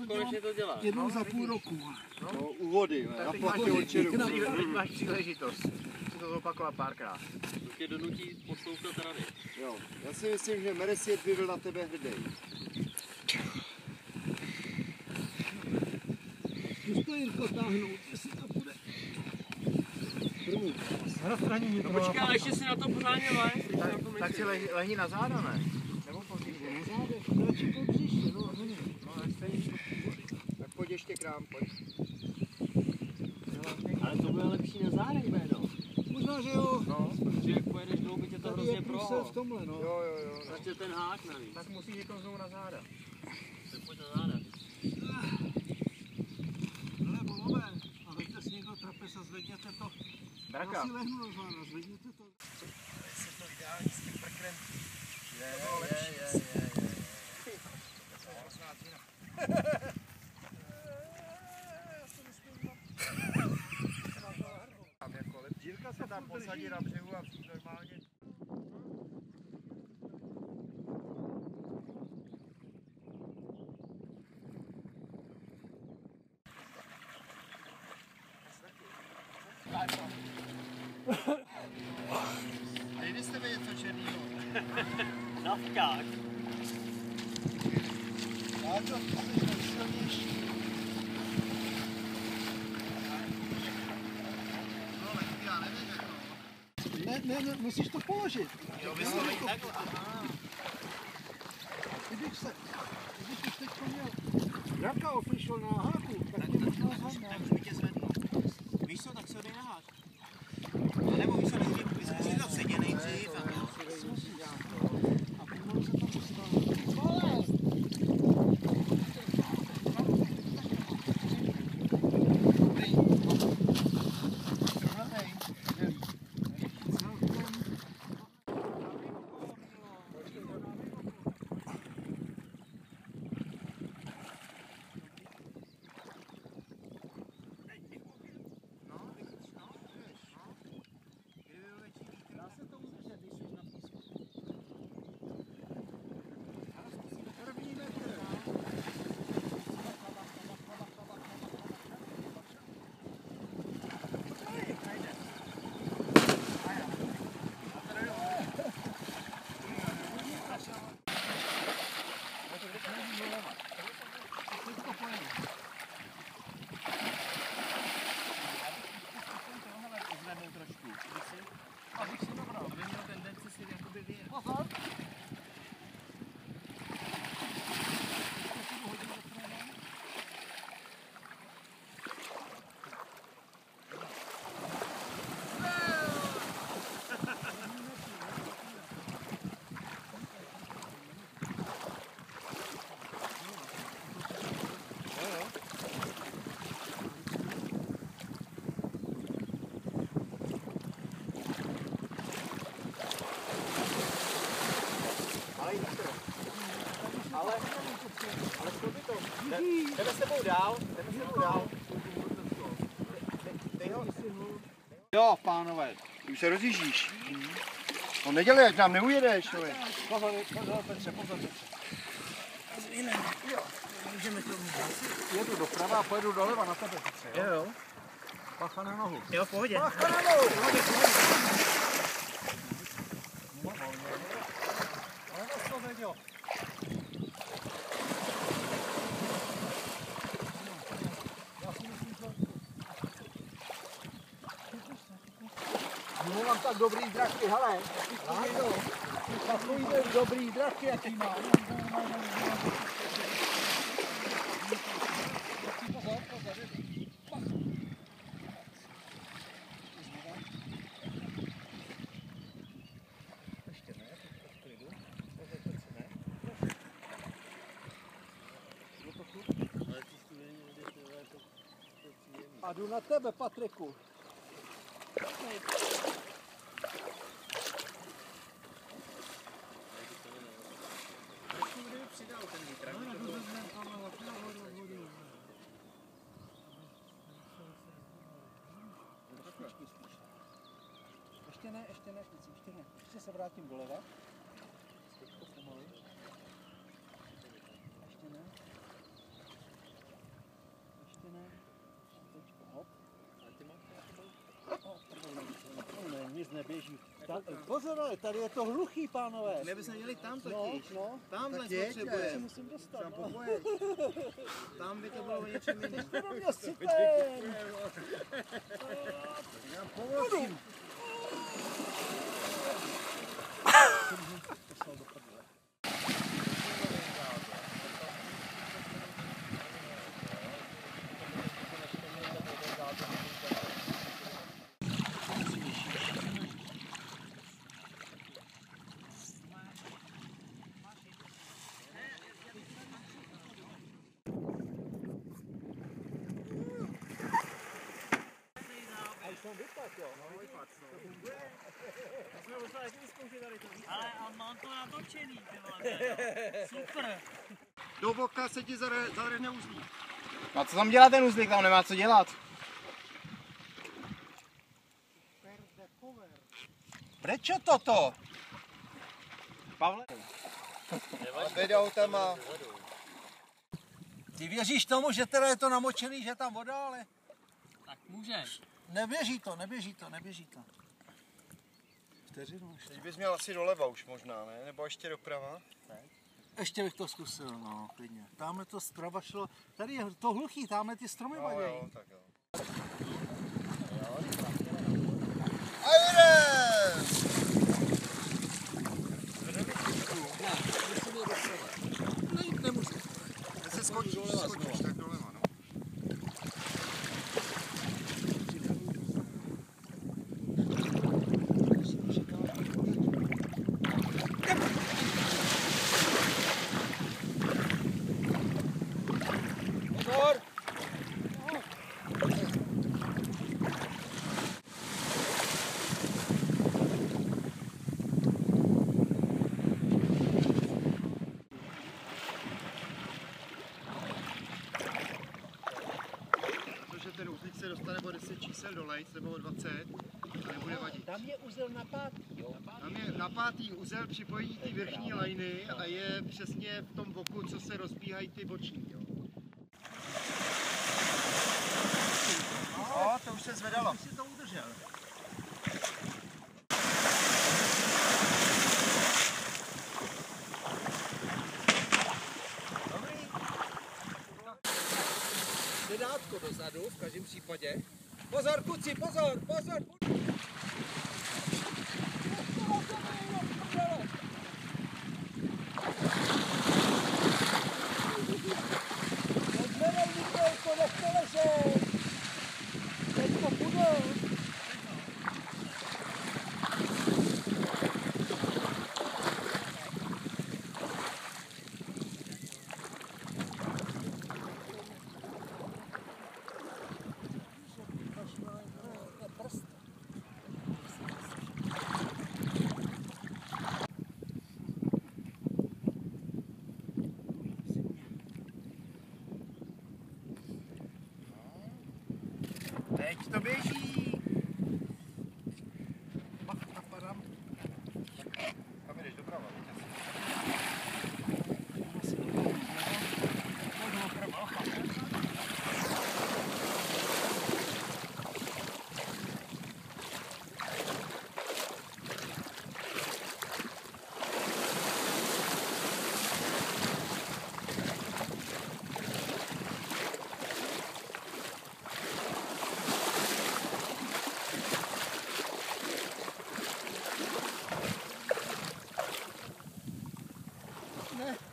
konečně to dělá. Jednou za půl roku. No, u vody, na platě určitě. Teď máš příležitost si to zopakovat párkrát. To tě donutí poslouchat rady. Jo, já si myslím, že Mereciet by byl na tebe hrdý. Zkus to Jirko táhnout, jestli to bude. Počkej, ještě si na to pořádně lez. Tak si lehni na záda, ne? Nebo po břiše? Na zádech, radši po břiše, no. Tak pojď ještě k nám, pojď. Ale to bude lepší na zádech, Bédo. Možná, že jo. No, protože jak pojedeš dolů, by tě to Tady hrozně je průsel prohlo. v tomhle, no. Jo. Zatím ten hák navíc. Tak musíš jít znovu na záda. Tak pojď na záda. Ale volové, a veďte si někdo trapez a zvedněte to. Draka. Já si lehnu na záda, zvedněte to. Jestli to ideální s tím prkrem. Je. Jirka se tam posadí na břehu a všichni normálně. Nejde jste mi něco černýho. Navkák. Já to silnější. Ne, musíš to položit. Jo, vyslovit takhle. Aha. Kdybych už teď měl Draka official na háku, tak mě možná zhodná. Tak už by tě zvednu. Víš co, tak se odej na hák. Nebo víš co, zkusí to sedě nejdřív. A pomalu se to dostane. Jdeme s tebou dál. Jo, pánové, ty už se rozjíždíš. No nedělej, ať nám neujedeš, člověk. Pozor, Petře, pozor. Jedu doprava a pojedu doleva na tebe, Petře, jo? Jo. Pacha na nohu. Jo, v pohodě. Pacha na nohu! Ale to to věděl. Nemám tak dobrý draky, hele. Takový dobrý draky, jaký mám. A jdu na tebe, Patriku. Přidal ten vítr. Ještě ne, ještě ne. Ještě se vrátím doleva. Ještě ne. namočené. Šítečko, hop. Ne, nic neběží. Pozor, ale tady je to hluchý, pánové. My bychom měli tam No, totiž. no. Tamhle Tak jeď, potřebujeme. Se musím dostat. Tam No. popojeď. Tam by to bylo o něčem jiném. To do mě sypen. Já pomoci. A už jsem vypadl, jo. No, vypadl, no. Ale a mám to natočený, ty vole. Super. Do boka se ti zarehne uzlík. A co tam dělá ten uzlík? Tam nemá co dělat. Prečo toto? Pavle? Vede autama. Ty věříš tomu, že teda je to namočený, že je tam voda, ale Tak můžeš. neběží to. Vteřinu ještě. Teď bys měl asi doleva už možná, ne? Nebo ještě doprava? Ještě bych to zkusil, no, klidně. Tamhle to zprava šlo, tady je to hluchý, tamhle ty stromy Jo, vadějí. jo, tak jo. A jedem! Nemusím. Teď se skočíš, tak doleva, no. Pozor! Protože ten uzlík se dostane o 10 čísel do lejc, nebo o 20 a nebude vadit. Tam je uzel na pátý, jo? Tam je na pátý uzel, připojí ty vrchní lajny a je přesně v tom boku, co se rozbíhají ty boční. Jo. No, to už se zvedalo. Ty si to udržel. Vydátko dozadu v každém případě. Pozor, kluci, pozor, pozor! Nezvedej Nikolko, nechte ležet! Teďko půjdou! Teď to běží. Napadám. Kam jdeš doprava?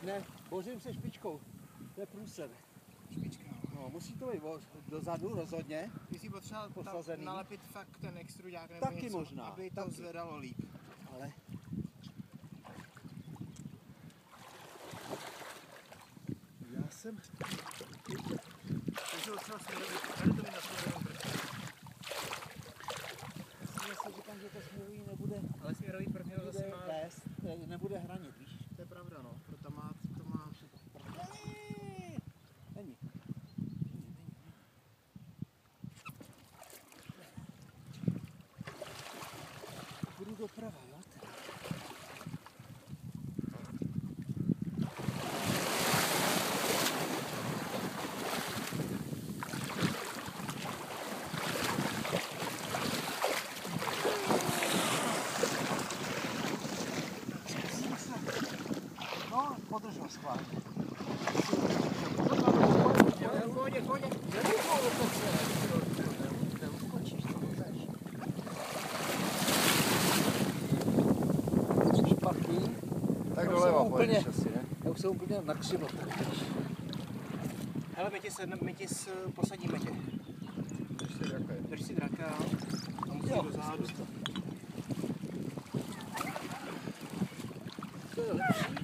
Ne, bořím se špičkou. To je průser. Špička. No, musí to být dozadu rozhodně. Ty si potřeboval Posazený. nalepit fakt ten extrudák nebo Taky něco, možná, aby to taky. zvedalo líp. Ale já jsem... Takže docela směrový, tady to mi na směrovém první. Já si říkám, že to směrový nebude, Ale směrový první zase má, vést, nebude hranit, víš? to je pravda no, proto má, to má Není. Budu doprava, jo? Teda. taky. Tak Já doleva jsem úplně- pojedeš asi, ne? Já už jsem úplně na křivo. Hele, posadíme tě. Drž si draka. A musí do zádu. To je lepší.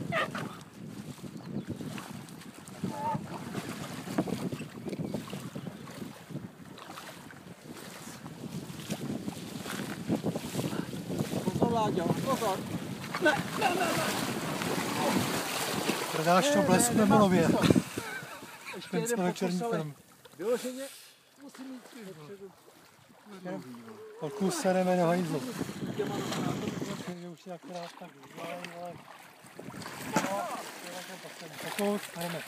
Pozor, Láďo, pozor. Prodáš to Blesku nebo Nově? Ještě Ten jeden večerní pokus, ale film. vyloženě musím mít dopředu. Holku sereme na hajzlu. Těma nohama. Je už nějaká tak vzdálený, ale... No, takovou jdeme.